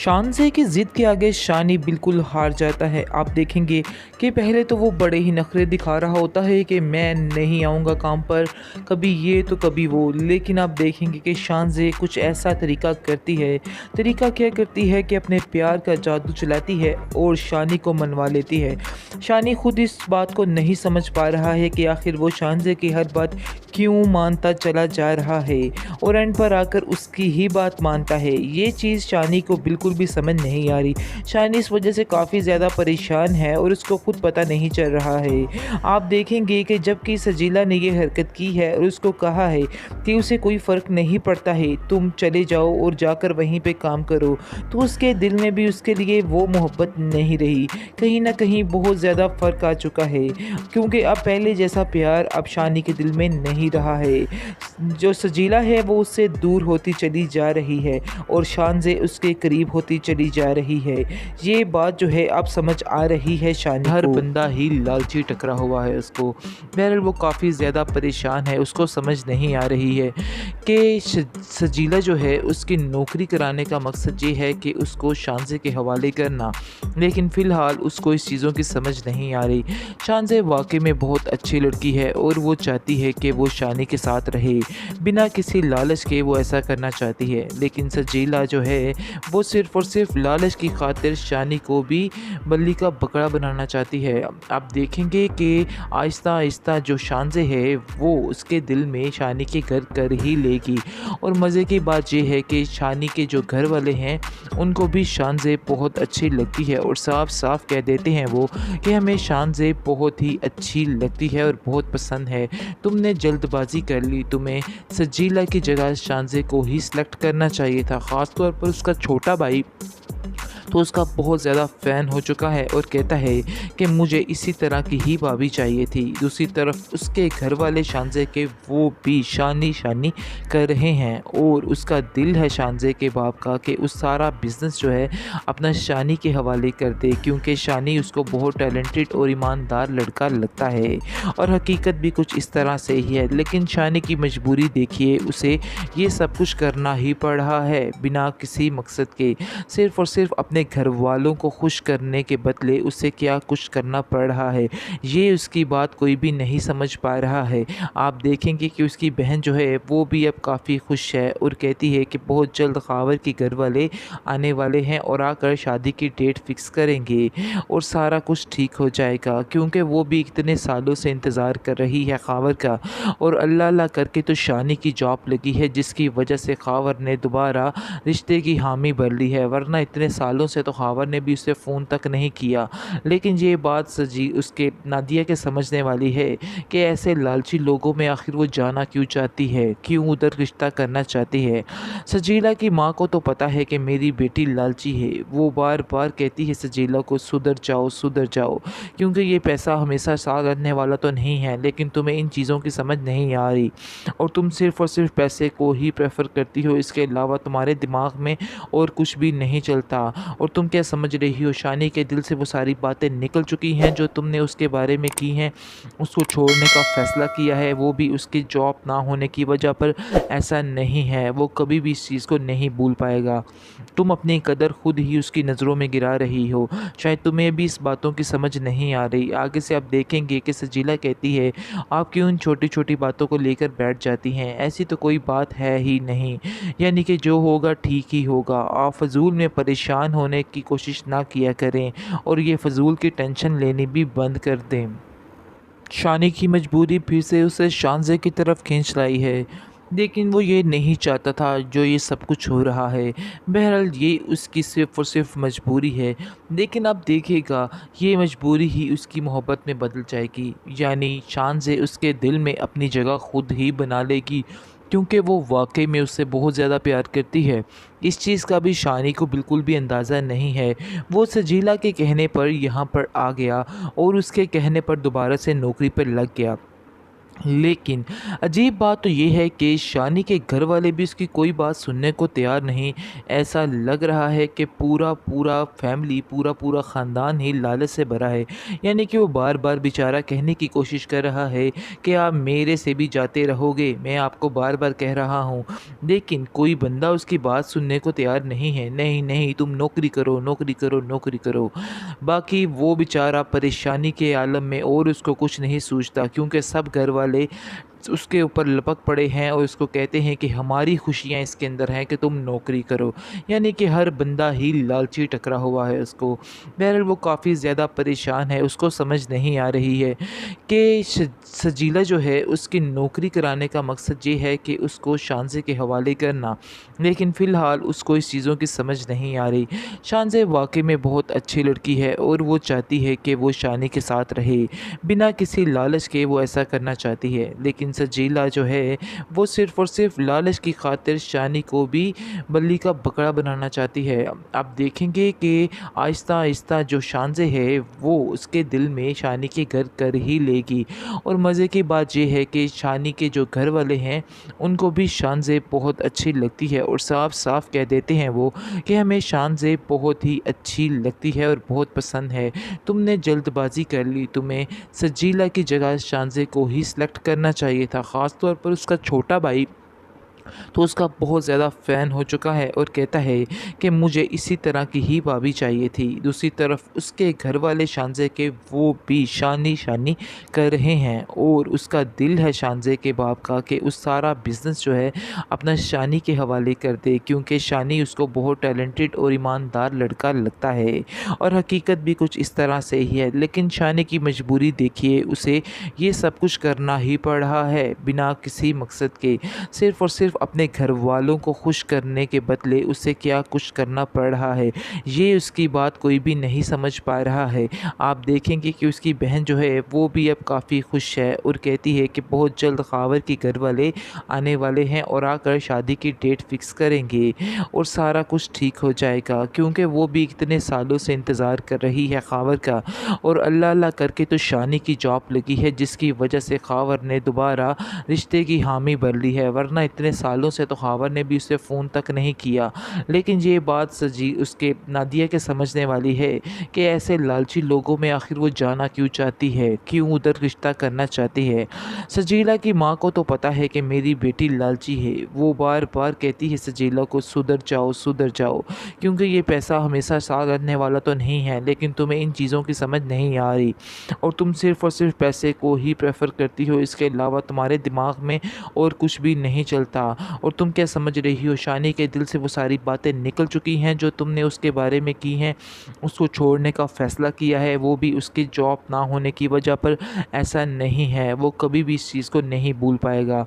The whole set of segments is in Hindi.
शानज़े की ज़िद के आगे शानी बिल्कुल हार जाता है। आप देखेंगे कि पहले तो वो बड़े ही नखरे दिखा रहा होता है कि मैं नहीं आऊँगा काम पर, कभी ये तो कभी वो। लेकिन आप देखेंगे कि शानज़े कुछ ऐसा तरीका करती है, तरीका क्या करती है कि अपने प्यार का जादू चलाती है और शानी को मनवा लेती है। शानी खुद इस बात को नहीं समझ पा रहा है कि आखिर वो शानज़े की हर बात क्यों मानता चला जा रहा है और एंड पर आकर उसकी ही बात मानता है। ये चीज़ शानी को बिल्कुल भी समझ नहीं आ रही। शानी इस वजह से काफ़ी ज़्यादा परेशान है और उसको खुद पता नहीं चल रहा है। आप देखेंगे कि जबकि सजीला ने ये हरकत की है और उसको कहा है कि उसे कोई फ़र्क नहीं पड़ता है, तुम चले जाओ और जाकर वहीं पे काम करो, तो उसके दिल में भी उसके लिए वो मोहब्बत नहीं रही। कहीं न कहीं बहुत ज़्यादा फ़र्क आ चुका है, क्योंकि अब पहले जैसा प्यार अब शानी के दिल में नहीं रहा है। जो सजीला है वो उससे दूर होती चली जा रही है और शानज़े उसके करीब होती चली जा रही है। ये बात जो है अब समझ आ रही है शानी हर को। बंदा ही लालची टकरा हुआ है उसको। बहरहाल वो काफ़ी ज़्यादा परेशान है, उसको समझ नहीं आ रही है कि सजीला जो है उसकी नौकरी कराने का मकसद ये है कि उसको शानज़े के हवाले करना, लेकिन फ़िलहाल उसको इस चीज़ों की समझ नहीं आ रही। शानज़े वाक़ई में बहुत अच्छी लड़की है और वो चाहती है कि वो शानी के साथ रहे, बिना किसी लालच के वो ऐसा करना चाहती है। लेकिन सजीला जो है वो सिर्फ़ और सिर्फ लालच की खातिर शानी को भी बल्ली का बकरा बनाना चाहती है। आप देखेंगे कि आहिस्ता आहिस्ता जो शानज़े है वो उसके दिल में शानी के घर कर ही लेगी। और मज़े की बात ये है कि शानी के जो घर वाले हैं उनको भी शानज़े बहुत अच्छी लगती है और साफ साफ कह देते हैं वो कि हमें शानज़े बहुत ही अच्छी लगती है और बहुत पसंद है। तुमने जल्दबाजी कर ली, तुम्हें सजीला की जगह शानज़े को ही सिलेक्ट करना चाहिए था। ख़ास तौर पर उसका छोटा भाई तो उसका बहुत ज़्यादा फ़ैन हो चुका है और कहता है कि मुझे इसी तरह की ही भाभी चाहिए थी। दूसरी तरफ उसके घर वाले शानज़े के वो भी शानी शानी कर रहे हैं और उसका दिल है शानज़े के बाप का कि उस सारा बिज़नेस जो है अपना शानी के हवाले कर दे, क्योंकि शानी उसको बहुत टैलेंटेड और ईमानदार लड़का लगता है और हकीकत भी कुछ इस तरह से ही है। लेकिन शानी की मजबूरी देखिए, उसे ये सब कुछ करना ही पड़ रहा है बिना किसी मकसद के, सिर्फ़ और सिर्फ अपने घर वालों को खुश करने के बदले उसे क्या कुछ करना पड़ रहा है, ये उसकी बात कोई भी नहीं समझ पा रहा है। आप देखेंगे कि उसकी बहन जो है वो भी अब काफ़ी खुश है और कहती है कि बहुत जल्द ख़ावर के घर वाले आने वाले हैं और आकर शादी की डेट फ़िक्स करेंगे और सारा कुछ ठीक हो जाएगा, क्योंकि वो भी इतने सालों से इंतज़ार कर रही है ख़ावर का। और अल्लाह अल्लाह करके तो शानी की जॉब लगी है, जिसकी वजह से ख़ावर ने दोबारा रिश्ते की हामी भर ली है, वरना इतने सालों से तो ख़ावर ने भी उसे फ़ोन तक नहीं किया। लेकिन ये बात सजी उसके नादिया के समझने वाली है कि ऐसे लालची लोगों में आखिर वो जाना क्यों चाहती है, क्यों उधर रिश्ता करना चाहती है। सजीला की माँ को तो पता है कि मेरी बेटी लालची है, वो बार बार कहती है सजीला को सुधर जाओ, क्योंकि ये पैसा हमेशा साथ रहने वाला तो नहीं है, लेकिन तुम्हें इन चीज़ों की समझ नहीं आ रही और तुम सिर्फ़ और सिर्फ पैसे को ही प्रेफर करती हो, इसके अलावा तुम्हारे दिमाग में और कुछ भी नहीं चलता। और तुम क्या समझ रही हो, शानी के दिल से वो सारी बातें निकल चुकी हैं जो तुमने उसके बारे में की हैं। उसको छोड़ने का फ़ैसला किया है, वो भी उसकी जॉब ना होने की वजह पर। ऐसा नहीं है, वो कभी भी इस चीज़ को नहीं भूल पाएगा। तुम अपनी कदर खुद ही उसकी नज़रों में गिरा रही हो, शायद तुम्हें भी इस बातों की समझ नहीं आ रही। आगे से आप देखेंगे कि सजीला कहती है, आप क्यों इन छोटी छोटी बातों को लेकर बैठ जाती हैं, ऐसी तो कोई बात है ही नहीं, यानी कि जो होगा ठीक ही होगा। आप फ़ज़ूल में परेशान होने की कोशिश ना किया करें और ये फ़ज़ूल की टेंशन लेनी भी बंद कर दें। शानी की मजबूरी फिर से उसे शानज़े की तरफ खींच लाई है, लेकिन वो ये नहीं चाहता था जो ये सब कुछ हो रहा है। बहरहाल ये उसकी सिर्फ़ और सिर्फ मजबूरी है, लेकिन अब देखिएगा ये मजबूरी ही उसकी मोहब्बत में बदल जाएगी, यानी शानज़े उसके दिल में अपनी जगह खुद ही बना लेगी, क्योंकि वो वाक़ई में उससे बहुत ज़्यादा प्यार करती है। इस चीज़ का भी शानी को बिल्कुल भी अंदाज़ा नहीं है। वो सजीला के कहने पर यहाँ पर आ गया और उसके कहने पर दोबारा से नौकरी पर लग गया। लेकिन अजीब बात तो ये है कि शानी के घर वाले भी उसकी कोई बात सुनने को तैयार नहीं। ऐसा लग रहा है कि पूरा पूरा फैमिली, पूरा पूरा ख़ानदान ही लालच से भरा है। यानी कि वो बार बार बेचारा कहने की कोशिश कर रहा है कि आप मेरे से भी जाते रहोगे, मैं आपको बार बार कह रहा हूँ। लेकिन कोई बंदा उसकी बात सुनने को तैयार नहीं है। नहीं नहीं, तुम नौकरी करो, नौकरी करो, नौकरी करो। बाकी वो बेचारा परेशानी के आलम में और उसको कुछ नहीं सूझता, क्योंकि सब घर वाले उसके ऊपर लपक पड़े हैं और उसको कहते हैं कि हमारी खुशियाँ इसके अंदर हैं कि तुम नौकरी करो। यानी कि हर बंदा ही लालची टकरा हुआ है उसको। बहरहाल वो काफ़ी ज़्यादा परेशान है, उसको समझ नहीं आ रही है कि सजीला जो है उसकी नौकरी कराने का मकसद ये है कि उसको शानज़े के हवाले करना। लेकिन फ़िलहाल उसको इस चीज़ों की समझ नहीं आ रही। शानज़े वाक़ई में बहुत अच्छी लड़की है और वो चाहती है कि वो शानी के साथ रहे। बिना किसी लालच के वो ऐसा करना चाहती है। लेकिन सजीला जो है वो सिर्फ़ और सिर्फ़ लालच की खातिर शानी को भी बल्ली का बकरा बनाना चाहती है। आप देखेंगे कि आहिस्ता-आहिस्ता जो शानज़े है वो उसके दिल में शानी के घर कर ही लेगी। और मज़े की बात ये है कि शानी के जो घर वाले हैं उनको भी शानज़े बहुत अच्छी लगती है और साफ-साफ कह देते हैं वो कि हमें शानज़े बहुत ही अच्छी लगती है और बहुत पसंद है। तुमने जल्दबाज़ी कर ली, तुम्हें सजीला की जगह शानज़े को ही सिलेक्ट करना चाहिए था। ख़ास तौर पर उसका छोटा भाई तो उसका बहुत ज़्यादा फ़ैन हो चुका है और कहता है कि मुझे इसी तरह की ही भाभी चाहिए थी। दूसरी तरफ उसके घर वाले शानज़े के वो भी शानी-शानी कर रहे हैं और उसका दिल है शानज़े के बाप का कि उस सारा बिज़नेस जो है अपना शानी के हवाले कर दे, क्योंकि शानी उसको बहुत टैलेंटेड और ईमानदार लड़का लगता है और हकीकत भी कुछ इस तरह से ही है। लेकिन शानी की मजबूरी देखिए, उसे ये सब कुछ करना ही पड़ रहा है बिना किसी मकसद के। सिर्फ़ और सिर्फ़ अपने घर वालों को खुश करने के बदले उसे क्या कुछ करना पड़ रहा है, ये उसकी बात कोई भी नहीं समझ पा रहा है। आप देखेंगे कि उसकी बहन जो है वो भी अब काफ़ी खुश है और कहती है कि बहुत जल्द ख़ावर के घर वाले आने वाले हैं और आकर शादी की डेट फ़िक्स करेंगे और सारा कुछ ठीक हो जाएगा, क्योंकि वो भी इतने सालों से इंतज़ार कर रही है ख़ावर का। और अल्लाह अल्लाह करके तो शानी की जॉब लगी है, जिसकी वजह से ख़ावर ने दोबारा रिश्ते की हामी भर ली है, वरना इतने सालों से तो ख़ावर ने भी उसे फ़ोन तक नहीं किया। लेकिन ये बात सजी उसके नादिया के समझने वाली है कि ऐसे लालची लोगों में आखिर वो जाना क्यों चाहती है, क्यों उधर रिश्ता करना चाहती है। सजीला की माँ को तो पता है कि मेरी बेटी लालची है, वो बार बार कहती है सजीला को सुधर जाओ, क्योंकि ये पैसा हमेशा साथ रहने वाला तो नहीं है। लेकिन तुम्हें इन चीज़ों की समझ नहीं आ रही और तुम सिर्फ़ और सिर्फ पैसे को ही प्रेफर करती हो, इसके अलावा तुम्हारे दिमाग में और कुछ भी नहीं चलता। और तुम क्या समझ रही हो, शानी के दिल से वो सारी बातें निकल चुकी हैं जो तुमने उसके बारे में की हैं। उसको छोड़ने का फ़ैसला किया है, वो भी उसकी जॉब ना होने की वजह पर। ऐसा नहीं है, वो कभी भी इस चीज़ को नहीं भूल पाएगा।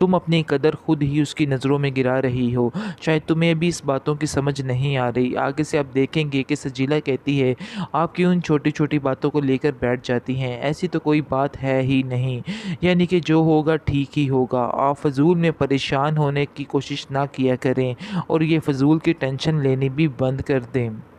तुम अपनी कदर खुद ही उसकी नज़रों में गिरा रही हो। शायद तुम्हें भी इस बातों की समझ नहीं आ रही। आगे से आप देखेंगे कि सजीला कहती है, आप क्यों इन छोटी-छोटी बातों को लेकर बैठ जाती हैं? ऐसी तो कोई बात है ही नहीं। यानी कि जो होगा ठीक ही होगा। आप फ़ज़ूल में परेशान होने की कोशिश ना किया करें और ये फ़ज़ूल की टेंशन लेनी भी बंद कर दें।